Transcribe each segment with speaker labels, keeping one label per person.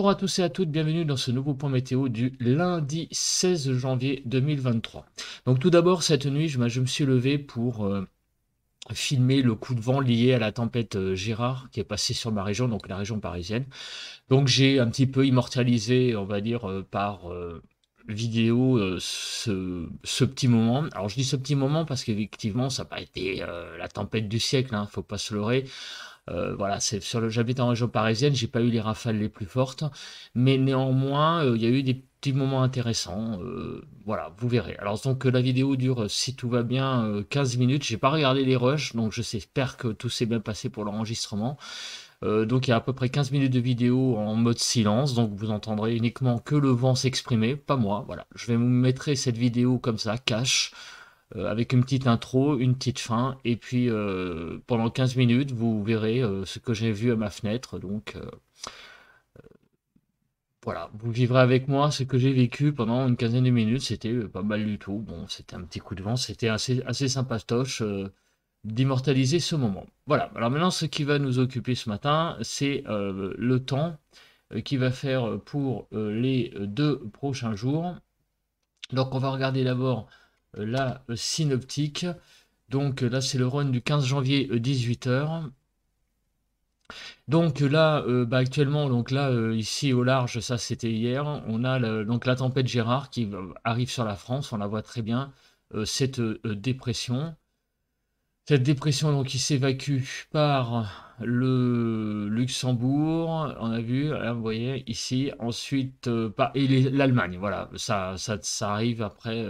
Speaker 1: Bonjour à tous et à toutes, bienvenue dans ce nouveau point météo du lundi 16 janvier 2023. Donc tout d'abord, cette nuit, je me suis levé pour filmer le coup de vent lié à la tempête Gérard qui est passée sur ma région, donc la région parisienne. Donc j'ai un petit peu immortalisé, on va dire, par vidéo ce petit moment. Alors je dis ce petit moment parce qu'effectivement, ça n'a pas été la tempête du siècle, hein, faut pas se leurrer. Voilà, j'habite en région parisienne, j'ai pas eu les rafales les plus fortes, mais néanmoins, il y a eu des petits moments intéressants. Voilà, vous verrez. Alors donc la vidéo dure, si tout va bien, 15 minutes. J'ai pas regardé les rushs, donc j'espère que tout s'est bien passé pour l'enregistrement. Donc il y a à peu près 15 minutes de vidéo en mode silence, donc vous entendrez uniquement que le vent s'exprimer, pas moi. Voilà, je vais vous mettre cette vidéo comme ça, cash, avec une petite intro, une petite fin, et puis pendant 15 minutes, vous verrez ce que j'ai vu à ma fenêtre. Donc voilà, vous vivrez avec moi ce que j'ai vécu pendant une quinzaine de minutes. C'était pas mal du tout. Bon, c'était un petit coup de vent, c'était assez sympatoche d'immortaliser ce moment. Voilà, alors maintenant, ce qui va nous occuper ce matin, c'est le temps qu'il va faire pour les 2 prochains jours. Donc on va regarder d'abord la synoptique. Donc là, c'est le run du 15 janvier 18 h. Donc là, actuellement, donc là, ici au large, ça c'était hier, on a donc la tempête Gérard qui arrive sur la France, on la voit très bien, cette dépression. Cette dépression donc qui s'évacue par le Luxembourg, on a vu, là, vous voyez ici, ensuite et l'Allemagne, voilà, ça arrive après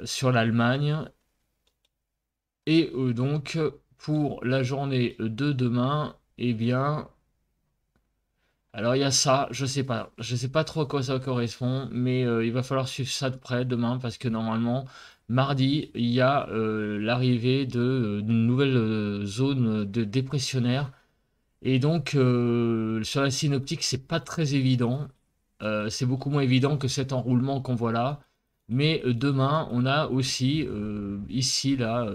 Speaker 1: sur l'Allemagne. Et donc, pour la journée de demain, eh bien, alors il y a ça, je sais pas trop à quoi ça correspond, mais il va falloir suivre ça de près demain parce que normalement, mardi, il y a l'arrivée d'une nouvelle zone de dépressionnaire. Et donc, sur la synoptique, c'est pas très évident. C'est beaucoup moins évident que cet enroulement qu'on voit là. Mais demain, on a aussi ici, là,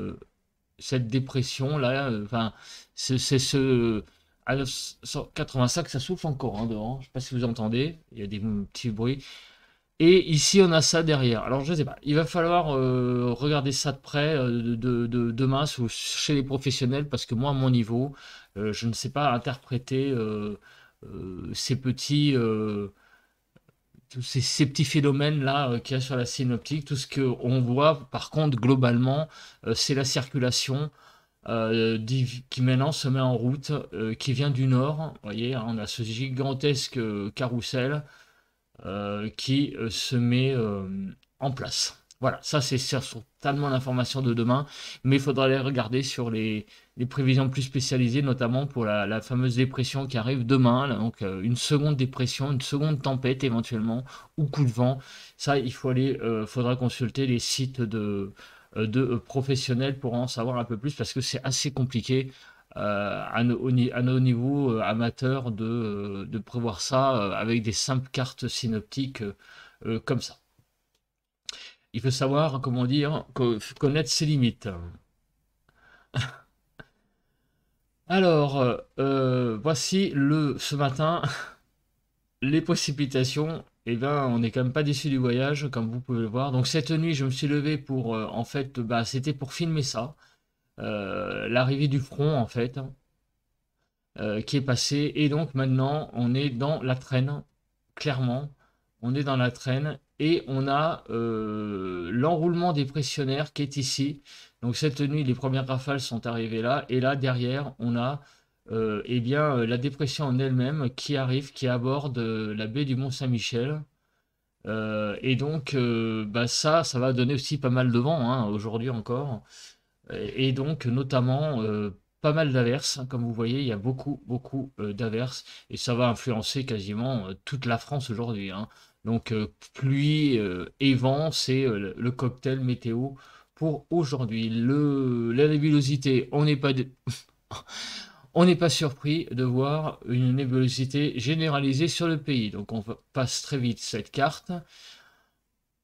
Speaker 1: cette dépression là, enfin, c'est ce à 985, ça souffle encore hein, dehors. Je sais pas si vous entendez, il y a des petits bruits. Et ici, on a ça derrière. Alors, je sais pas, il va falloir regarder ça de près demain chez les professionnels parce que moi, à mon niveau, je ne sais pas interpréter ces petits. Tous ces petits phénomènes-là qu'il y a sur la synoptique, tout ce qu'on voit, par contre, globalement, c'est la circulation qui maintenant se met en route, qui vient du nord. Vous voyez, hein, on a ce gigantesque carrousel qui se met en place. Voilà, ça c'est sur totalement l'information de demain, mais il faudra aller regarder sur les prévisions plus spécialisées, notamment pour la fameuse dépression qui arrive demain, là, donc une seconde dépression, une seconde tempête éventuellement, ou coup de vent. Ça, faudra consulter les sites de professionnels pour en savoir un peu plus, parce que c'est assez compliqué à nos niveaux amateurs de prévoir ça avec des simples cartes synoptiques comme ça. Il faut savoir, comment dire, connaître ses limites. Alors, voici ce matin les précipitations. Eh bien, on n'est quand même pas déçu du voyage, comme vous pouvez le voir. Donc cette nuit, je me suis levé pour, en fait, c'était pour filmer ça, l'arrivée du front, en fait, qui est passé. Et donc maintenant, on est dans la traîne, clairement. On est dans la traîne et on a l'enroulement dépressionnaire qui est ici. Donc cette nuit, les premières rafales sont arrivées là. Et là, derrière, on a la dépression en elle-même qui arrive, qui aborde la baie du Mont-Saint-Michel. Et donc, ça va donner aussi pas mal de vent hein, aujourd'hui encore. Et donc, notamment, pas mal d'averses. Comme vous voyez, il y a beaucoup d'averses. Et ça va influencer quasiment toute la France aujourd'hui. Hein. Donc, pluie et vent, c'est le cocktail météo pour aujourd'hui. La nébulosité, on n'est pas surpris de voir une nébulosité généralisée sur le pays. Donc, on passe très vite cette carte.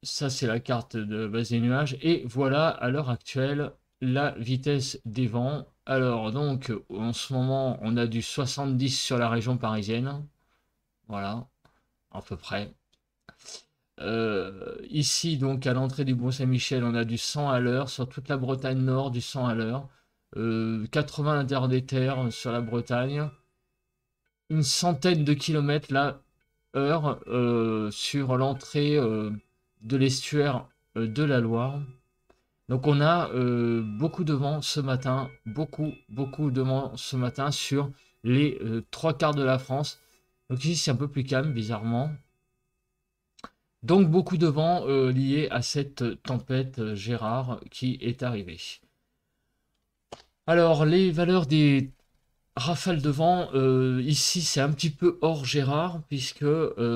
Speaker 1: Ça, c'est la carte de base des nuages. Et voilà, à l'heure actuelle, la vitesse des vents. Alors, donc, en ce moment, on a du 70 sur la région parisienne. voilà, à peu près. Ici, donc, à l'entrée du Mont-Saint-Michel, on a du 100 à l'heure. Sur toute la Bretagne Nord, du 100 à l'heure. 80 à l'intérieur des terres sur la Bretagne. Une centaine de kilomètres la heure sur l'entrée de l'estuaire de la Loire. Donc on a beaucoup de vent ce matin, beaucoup de vent ce matin sur les trois quarts de la France. Donc ici c'est un peu plus calme bizarrement. Donc beaucoup de vent lié à cette tempête Gérard qui est arrivée. Alors les valeurs des rafales de vent, ici c'est un petit peu hors Gérard puisque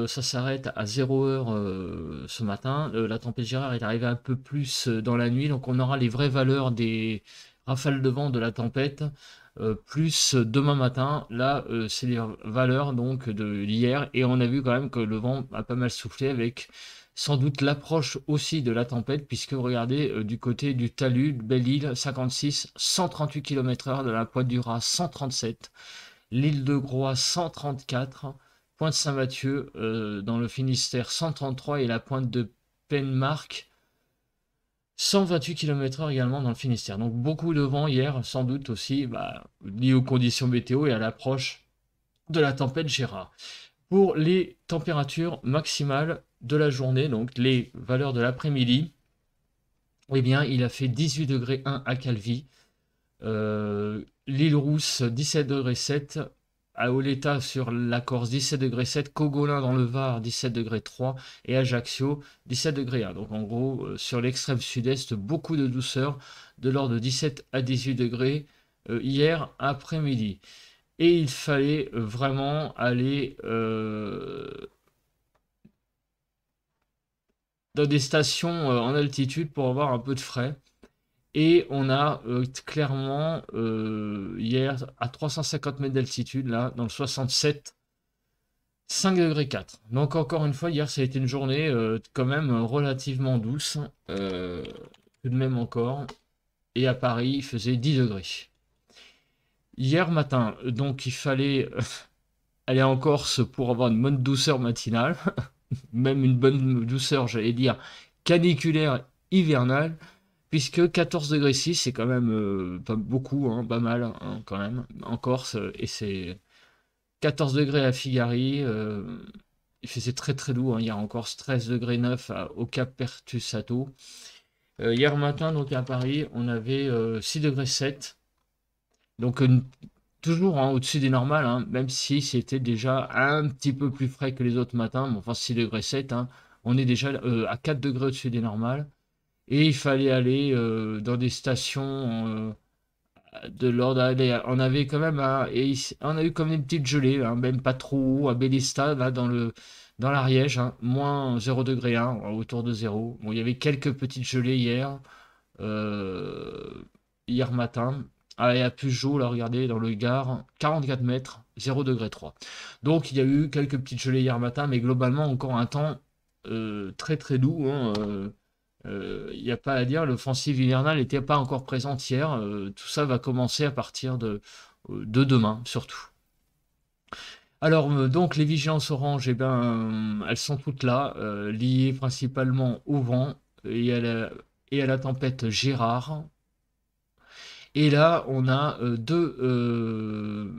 Speaker 1: ça s'arrête à 0 heure ce matin. La tempête Gérard est arrivée un peu plus dans la nuit, donc on aura les vraies valeurs des rafales de vent de la tempête plus demain matin. Là, c'est les valeurs donc de hier et on a vu quand même que le vent a pas mal soufflé avec sans doute l'approche aussi de la tempête, puisque regardez, du côté du talus, de Belle-Île, 56, 138 km/h, de la Pointe du Raz, 137, l'île de Groix, 134, Pointe-Saint-Mathieu, dans le Finistère, 133, et la pointe de Penmarck, 128 km/h également dans le Finistère. Donc beaucoup de vent hier, sans doute aussi lié aux conditions météo et à l'approche de la tempête Gérard. Pour les températures maximales de la journée, donc les valeurs de l'après-midi, eh bien, il a fait 18 degrés 1 à Calvi, l'île Rousse 17 degrés 7, à Oleta sur la Corse 17 degrés 7, Cogolin dans le Var 17 degrés 3 et Ajaccio 17 degrés 1. Donc en gros, sur l'extrême sud-est, beaucoup de douceur, de l'ordre de 17 à 18 degrés hier après-midi. Et il fallait vraiment aller dans des stations en altitude pour avoir un peu de frais. Et on a clairement hier à 350 mètres d'altitude, là, dans le 67, 5 degrés 4. Donc encore une fois, hier ça a été une journée quand même relativement douce, tout de même encore. Et à Paris, il faisait 10 degrés. Hier matin, donc il fallait aller en Corse pour avoir une bonne douceur matinale, même une bonne douceur, j'allais dire, caniculaire hivernale, puisque 14 degrés 6, c'est quand même pas beaucoup, hein, pas mal hein, quand même, en Corse, et c'est 14 degrés à Figari, il faisait très très doux, hein, hier en Corse, 13 degrés 9 au Cap Pertusato. Hier matin, donc à Paris, on avait 6 degrés 7, donc toujours hein, au-dessus des normales, hein, même si c'était déjà un petit peu plus frais que les autres matins, mais enfin 6 degrés 7, hein, on est déjà à 4 degrés au-dessus des normales. Et il fallait aller dans des stations de l'ordre. On avait quand même, on a eu comme une petite gelée, hein, même pas trop haut, à Bélista, là, dans l'Ariège, hein, moins 0 degré 1, autour de 0. Bon, il y avait quelques petites gelées euh, hier matin. Ah, et à Peugeot, là, regardez, dans le Gard, 44 mètres, 0 degré 3. Donc, il y a eu quelques petites gelées hier matin, mais globalement, encore un temps très très doux, hein, il n'y a pas à dire, l'offensive hivernale n'était pas encore présente hier. Tout ça va commencer à partir de demain, surtout. Alors, donc, les vigilances orange, eh ben, elles sont toutes là, liées principalement au vent et à la tempête Gérard. Et là, on a deux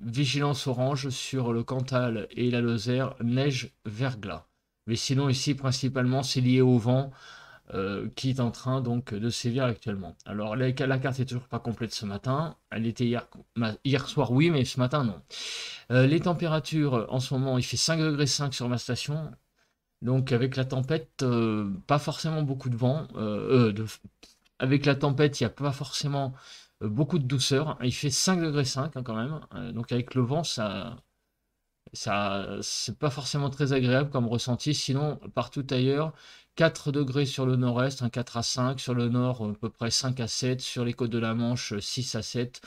Speaker 1: vigilances orange sur le Cantal et la Lozère, neige, verglas. Mais sinon, ici, principalement, c'est lié au vent qui est en train donc de sévir actuellement. Alors la carte est toujours pas complète ce matin. Elle était hier soir, oui, mais ce matin non. Les températures en ce moment, il fait 5 degrés 5 sur ma station. Donc avec la tempête, pas forcément beaucoup de vent. Avec la tempête, il n'y a pas forcément beaucoup de douceur. Il fait 5 degrés 5 hein, quand même. Donc avec le vent, ça, c'est pas forcément très agréable comme ressenti. Sinon, partout ailleurs, 4 degrés sur le nord-est, un 4 à 5. Sur le nord, à peu près 5 à 7. Sur les côtes de la Manche, 6 à 7.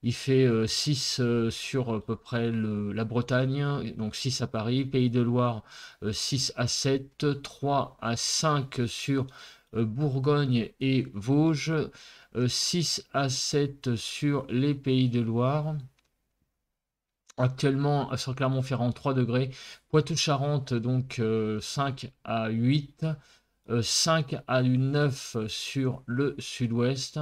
Speaker 1: Il fait 6 sur à peu près la Bretagne, donc 6 à Paris. Pays de Loire, 6 à 7. 3 à 5 sur Bourgogne et Vosges. 6 à 7 sur les Pays de Loire. Actuellement, sur Clermont-Ferrand, 3 degrés. Poitou-Charentes, donc 5 à 8. 5 à 9 sur le sud-ouest.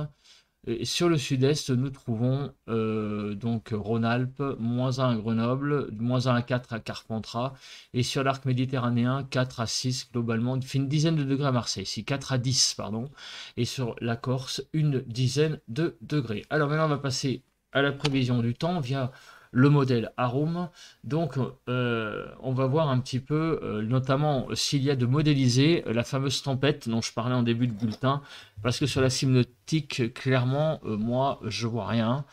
Speaker 1: Et sur le sud-est, nous trouvons donc Rhône-Alpes, -1 à Grenoble, -1 à 4 à Carpentras, et sur l'arc méditerranéen, 4 à 6 globalement, il fait une dizaine de degrés à Marseille, si 4 à 10, pardon, et sur la Corse, une dizaine de degrés. Alors maintenant, on va passer à la prévision du temps via le modèle Arum. Donc, on va voir un petit peu, notamment s'il y a de modéliser la fameuse tempête dont je parlais en début de bulletin, parce que sur la synoptique, clairement, moi, je vois rien.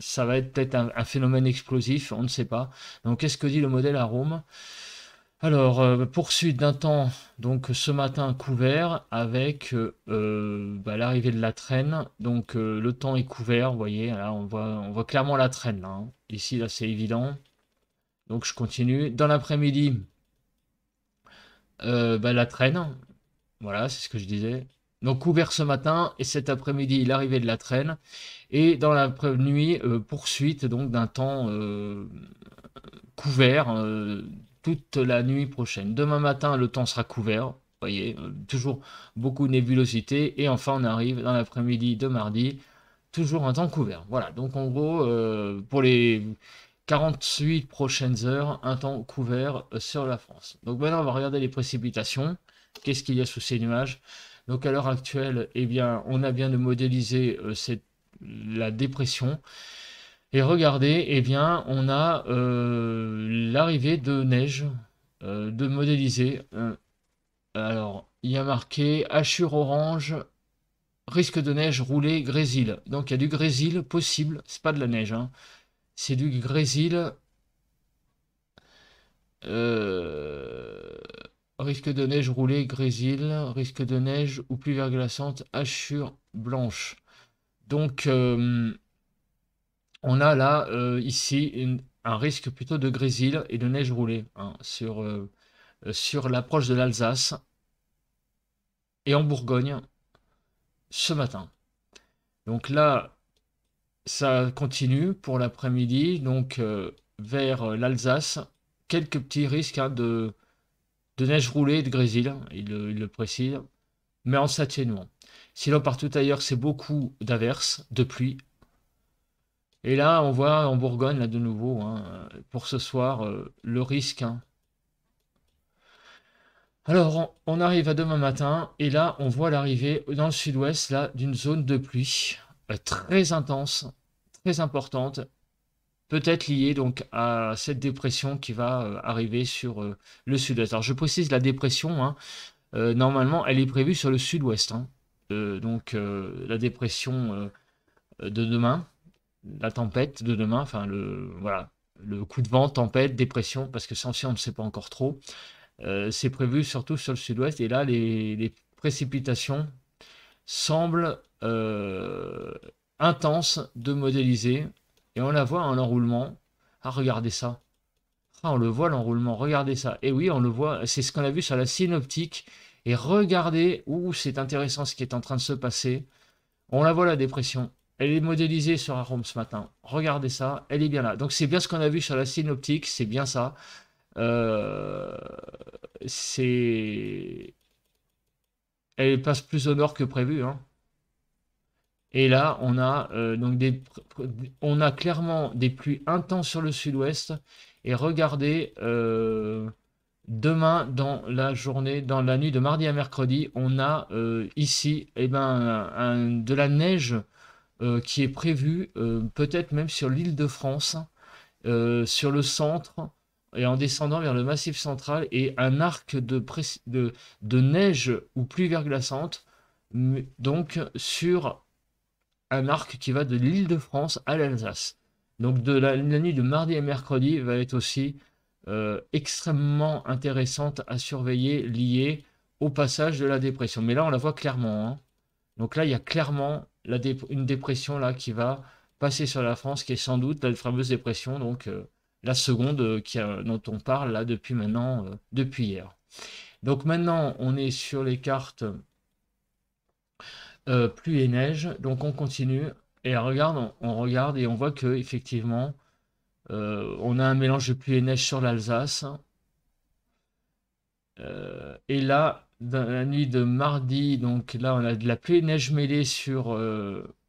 Speaker 1: Ça va être peut-être un phénomène explosif, on ne sait pas. Donc, qu'est-ce que dit le modèle Arome? Alors, poursuite d'un temps, donc ce matin couvert, avec l'arrivée de la traîne. Donc, le temps est couvert, vous voyez, là, on voit clairement la traîne, là, hein. Ici, là, c'est évident. Donc, je continue. Dans l'après-midi, la traîne. Voilà, c'est ce que je disais. Donc couvert ce matin et cet après-midi l'arrivée de la traîne et dans la nuit poursuite donc d'un temps couvert toute la nuit prochaine. Demain matin le temps sera couvert, vous voyez, toujours beaucoup de nébulosité et enfin on arrive dans l'après-midi de mardi, toujours un temps couvert. Voilà, donc en gros pour les 48 prochaines heures, un temps couvert sur la France. Donc maintenant on va regarder les précipitations. Qu'est-ce qu'il y a sous ces nuages? Donc à l'heure actuelle, eh bien, on a bien de modéliser la dépression. Et regardez, eh bien, on a l'arrivée de neige, de modéliser. Alors, il y a marqué hachure orange, risque de neige roulée, grésil. Donc il y a du grésil possible, c'est pas de la neige, hein. C'est du grésil. euh, Risque de neige roulée, grésil, risque de neige ou pluie verglaçante, hachure blanche. Donc, on a là, ici, un risque plutôt de grésil et de neige roulée, hein, sur l'approche de l'Alsace et en Bourgogne ce matin. Donc là, ça continue pour l'après-midi, donc vers l'Alsace, quelques petits risques, hein, de neige roulée et de grésil, il le précise, mais en s'atténuant. Sinon, partout ailleurs, c'est beaucoup d'averses, de pluie. Et là, on voit en Bourgogne, là de nouveau, hein, pour ce soir, le risque, hein. Alors, on arrive à demain matin, et là, on voit l'arrivée dans le sud-ouest, là, d'une zone de pluie très intense, très importante, peut-être liée donc à cette dépression qui va arriver sur le sud-ouest. Alors, je précise la dépression, hein, normalement, elle est prévue sur le sud-ouest, hein. Donc, la dépression de demain, la tempête de demain, enfin voilà, le coup de vent, tempête, dépression, parce que ça aussi on ne sait pas encore trop. C'est prévu surtout sur le sud-ouest et là les précipitations semblent intenses de modéliser et on la voit en enroulement. Ah regardez ça. Ah, on le voit l'enroulement, regardez ça. Et oui, on le voit, c'est ce qu'on a vu sur la synoptique. Et regardez où c'est intéressant ce qui est en train de se passer. On la voit la dépression. Elle est modélisée sur Arome ce matin. Regardez ça, elle est bien là. Donc c'est bien ce qu'on a vu sur la synoptique, c'est bien ça. Euh, c'est... Elle passe plus au nord que prévu, hein. Et là, on a on a clairement des pluies intenses sur le sud-ouest. Et regardez, demain, dans la journée, dans la nuit de mardi à mercredi, on a ici eh ben, de la neige qui est prévu peut-être même sur l'île de France, sur le centre, et en descendant vers le Massif central, et un arc de neige ou pluie verglaçante, donc sur un arc qui va de l'île de France à l'Alsace. Donc de la nuit de mardi et mercredi va être aussi extrêmement intéressante à surveiller, liée au passage de la dépression. Mais là, on la voit clairement, hein. Donc là, il y a clairement une dépression là qui va passer sur la France, qui est sans doute la fameuse dépression, donc la seconde dont on parle là depuis maintenant, depuis hier. Donc maintenant, on est sur les cartes pluie et neige, donc on continue et regarde, on regarde et on voit que effectivement, On a un mélange de pluie et neige sur l'Alsace. Et là, dans la nuit de mardi, donc là, on a de la pluie et neige mêlée sur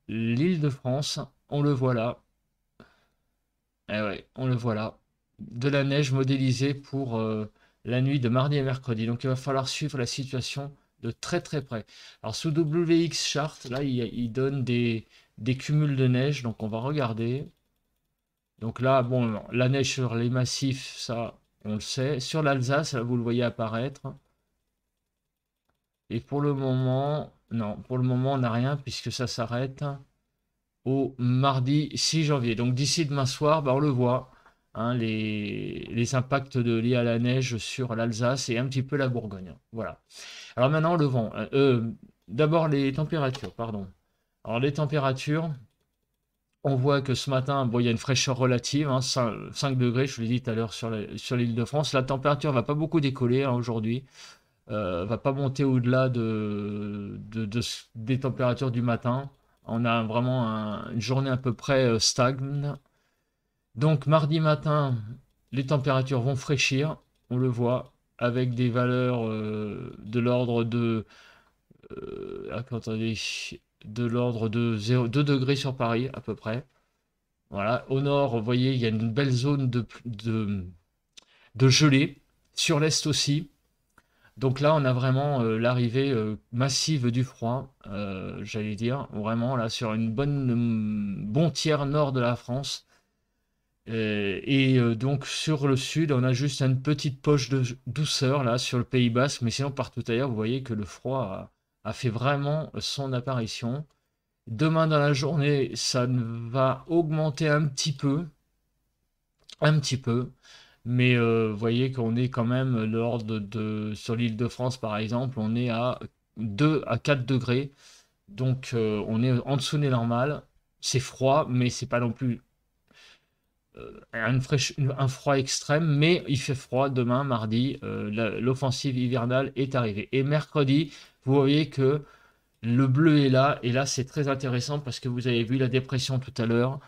Speaker 1: l'île de France. On le voit là. Eh ouais, on le voit là. De la neige modélisée pour la nuit de mardi et mercredi. Donc il va falloir suivre la situation de très très près. Alors sous WX Chart, là, il donne des cumuls de neige. Donc on va regarder. Donc là, bon, la neige sur les massifs, ça, on le sait. Sur l'Alsace, là, vous le voyez apparaître. Et pour le moment, non, pour le moment, on n'a rien puisque ça s'arrête au mardi 6 janvier. Donc d'ici demain soir, bah, on le voit, hein, les impacts liés à la neige sur l'Alsace et un petit peu la Bourgogne. Voilà. Alors maintenant, le vent. D'abord les températures, pardon. Alors les températures, on voit que ce matin, bon, il y a une fraîcheur relative, hein, 5 degrés, je vous l'ai dit tout à l'heure sur l'île de France. La température va pas beaucoup décoller, hein, aujourd'hui. Va pas monter au-delà des températures du matin. On a vraiment une journée à peu près stagne. Donc mardi matin, les températures vont fraîchir, on le voit, avec des valeurs de l'ordre de... attendez, de l'ordre de 2 degrés sur Paris à peu près. Voilà. Au nord, vous voyez, il y a une belle zone de gelée. Sur l'est aussi. Donc là, on a vraiment l'arrivée massive du froid, j'allais dire, vraiment là sur une bon tiers nord de la France. Donc sur le sud, on a juste une petite poche de douceur là sur le Pays Basque, mais sinon partout ailleurs, vous voyez que le froid a fait vraiment son apparition. Demain dans la journée, ça va augmenter un petit peu. Mais vous voyez qu'on est quand même l'ordre sur l'île de France par exemple, on est à 2 à 4 degrés. Donc on est en dessous des normales. C'est froid, mais c'est pas non plus un froid extrême. Mais il fait froid demain, mardi. L'offensive hivernale est arrivée. Et mercredi, vous voyez que le bleu est là. Et là, c'est très intéressant parce que vous avez vu la dépression tout à l'heure.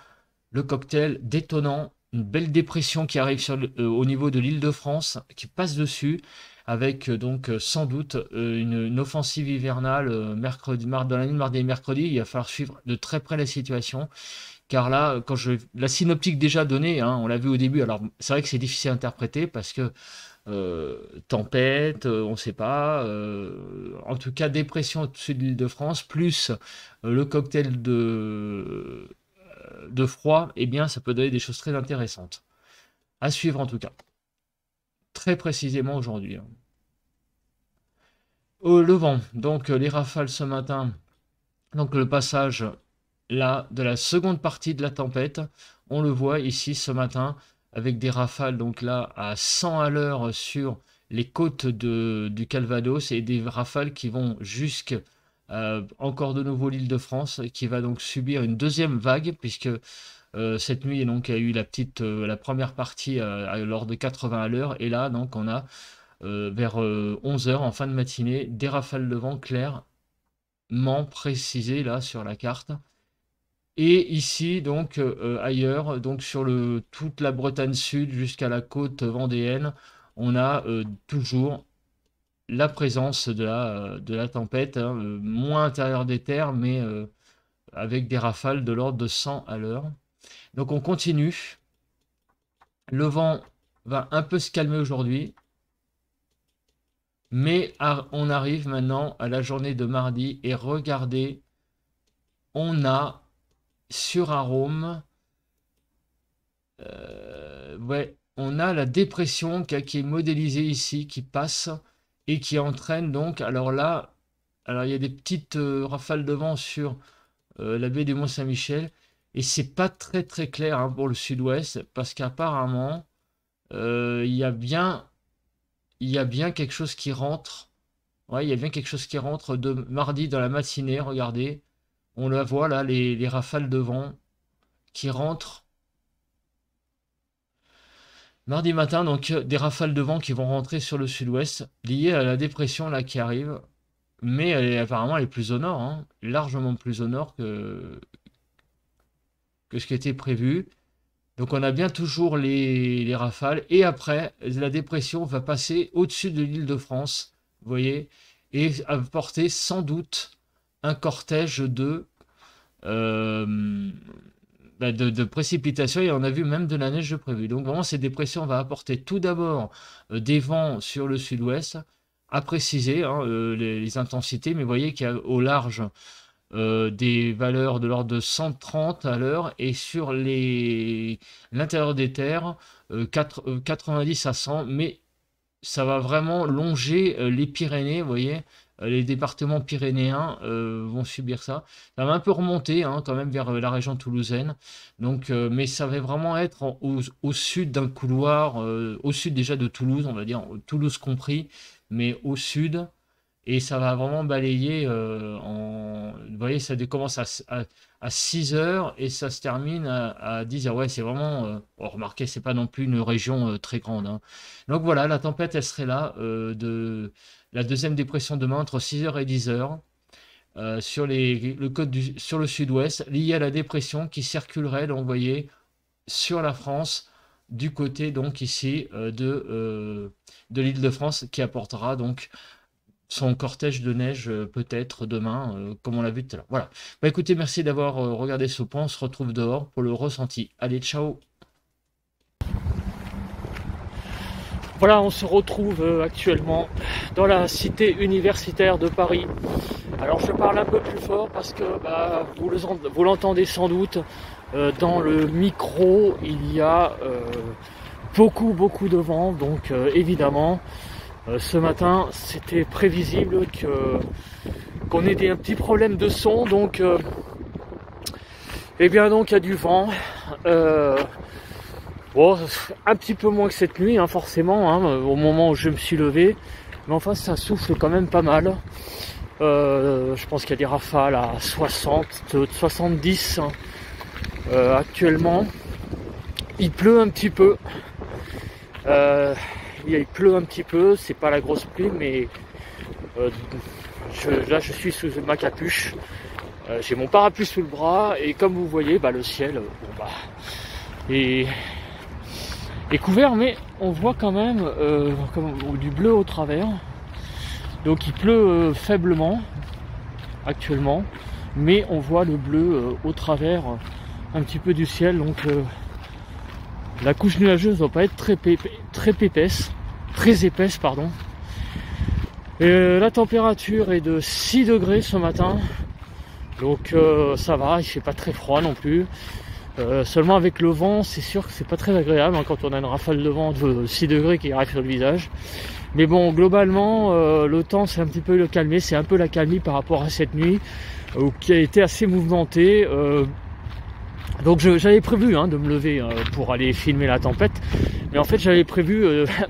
Speaker 1: Le cocktail détonnant, une belle dépression qui arrive au niveau de l'île de France, qui passe dessus, avec donc sans doute une offensive hivernale dans la nuit de mardi et mercredi. Il va falloir suivre de très près la situation, car là, la synoptique déjà donnée, hein, on l'a vu au début, alors c'est vrai que c'est difficile à interpréter parce que tempête, on ne sait pas. En tout cas, dépression au-dessus de l'île de France, plus le cocktail de froid, eh bien, ça peut donner des choses très intéressantes. À suivre en tout cas. Très précisément aujourd'hui, hein. Le vent, donc les rafales ce matin, donc le passage là de la seconde partie de la tempête, on le voit ici ce matin avec des rafales donc là à 100 à l'heure sur les côtes du Calvados et des rafales qui vont jusque encore de nouveau l'île de France qui va donc subir une deuxième vague puisque cette nuit, donc, il y a eu la première partie lors de 80 à l'heure. Et là, donc, on a vers 11 heures en fin de matinée des rafales de vent clairement précisées là sur la carte. Et ici, donc, ailleurs, donc sur toute la Bretagne Sud jusqu'à la côte vendéenne, on a toujours la présence de la tempête, hein, moins intérieure des terres, mais avec des rafales de l'ordre de 100 à l'heure. Donc on continue. Le vent va un peu se calmer aujourd'hui, mais on arrive maintenant à la journée de mardi et regardez, on a sur Arôme, ouais, on a la dépression qui est modélisée ici, qui passe et qui entraîne donc, alors là, alors il y a des petites rafales de vent sur la baie du Mont-Saint-Michel et c'est pas très très clair, hein, pour le sud-ouest parce qu'apparemment il y a bien quelque chose qui rentre. Ouais, il y a bien quelque chose qui rentre de mardi dans la matinée. Regardez, on la voit là, les rafales de vent qui rentrent. Mardi matin, donc des rafales de vent qui vont rentrer sur le sud-ouest, liées à la dépression là qui arrive. Mais apparemment, elle est plus au nord, hein, largement plus au nord que ce qui était prévu. Donc on a bien toujours les rafales. Et après, la dépression va passer au-dessus de l'Île-de-France, vous voyez, et apporter sans doute un cortège euh, de précipitations. Et on a vu même de la neige de prévu. Donc vraiment, cette dépression va apporter tout d'abord des vents sur le sud-ouest, à préciser hein, les intensités. Mais vous voyez qu'il y a au large des valeurs de l'ordre de 130 à l'heure et sur l'intérieur des terres 90 à 100, mais ça va vraiment longer les Pyrénées, vous voyez, les départements pyrénéens vont subir ça. Ça va un peu remonter hein, quand même vers la région toulousaine, donc, mais ça va vraiment être au sud d'un couloir, au sud déjà de Toulouse, on va dire, Toulouse compris, mais au sud. Et ça va vraiment balayer Vous voyez, ça commence à 6 heures et ça se termine à 10 heures. Ouais, c'est vraiment... remarquez, c'est pas non plus une région très grande. Hein. Donc voilà, la tempête, elle serait là de la deuxième dépression demain entre 6 heures et 10 heures sur sur le sud-ouest, liée à la dépression qui circulerait, donc vous voyez, sur la France, du côté donc ici de l'Île-de-France, qui apportera donc son cortège de neige peut-être demain, comme on l'a vu tout à l'heure. Voilà. Bah écoutez, merci d'avoir regardé ce point. On se retrouve dehors pour le ressenti. Allez, ciao.
Speaker 2: Voilà, on se retrouve actuellement dans la cité universitaire de Paris. Alors je parle un peu plus fort parce que bah, vous l'entendez sans doute, dans le micro il y a beaucoup de vent, donc évidemment ce matin c'était prévisible qu'on ait un petit problème de son, donc et bien donc il y a du vent. Bon, un petit peu moins que cette nuit, hein, forcément, hein, au moment où je me suis levé. Mais enfin, ça souffle quand même pas mal. Je pense qu'il y a des rafales à 60, 70 hein, actuellement. Il pleut un petit peu. Il pleut un petit peu, c'est pas la grosse pluie, mais là je suis sous ma capuche. J'ai mon parapluie sous le bras et comme vous voyez, bah, le ciel est couvert, mais on voit quand même du bleu au travers. Donc il pleut faiblement actuellement, mais on voit le bleu au travers un petit peu du ciel. Donc la couche nuageuse ne doit pas être très épaisse pardon. Et la température est de 6 degrés ce matin, donc ça va, il fait pas très froid non plus. Seulement avec le vent, c'est sûr que c'est pas très agréable hein, quand on a une rafale de vent de 6 degrés qui arrive sur le visage. Mais bon, globalement, le temps c'est un petit peu le calmer, c'est un peu la calmie par rapport à cette nuit qui a été assez mouvementée. Donc j'avais prévu hein, de me lever pour aller filmer la tempête, mais en fait j'avais prévu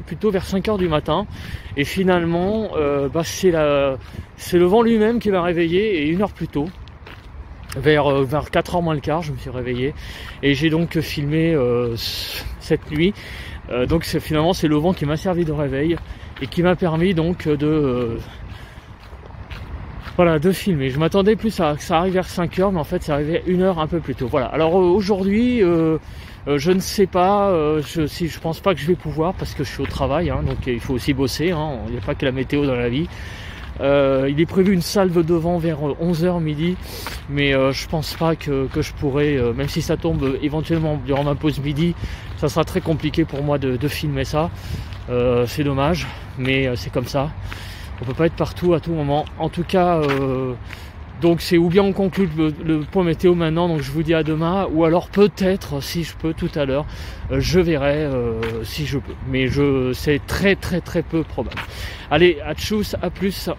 Speaker 2: plutôt vers 5 heures du matin, et finalement bah, c'est le vent lui-même qui m'a réveillé, et 1 heure plus tôt. Vers 4h moins le quart, je me suis réveillé et j'ai donc filmé cette nuit. Donc finalement c'est le vent qui m'a servi de réveil et qui m'a permis donc de filmer. Je m'attendais plus à que ça arrive vers 5h, mais en fait ça arrivait 1 heure un peu plus tôt. Voilà. Alors aujourd'hui, je ne sais pas, je pense pas que je vais pouvoir parce que je suis au travail, hein, donc il faut aussi bosser. Hein, il n'y a pas que la météo dans la vie. Il est prévu une salve de vent vers 11h midi, mais je pense pas que je pourrais, même si ça tombe éventuellement durant ma pause midi, ça sera très compliqué pour moi de filmer ça. C'est dommage, mais c'est comme ça. On peut pas être partout à tout moment. En tout cas, donc c'est ou bien on conclut le point météo maintenant, donc je vous dis à demain, ou alors peut-être, si je peux tout à l'heure, je verrai si je peux. Mais c'est très peu probable. Allez, à tchuss, à plus.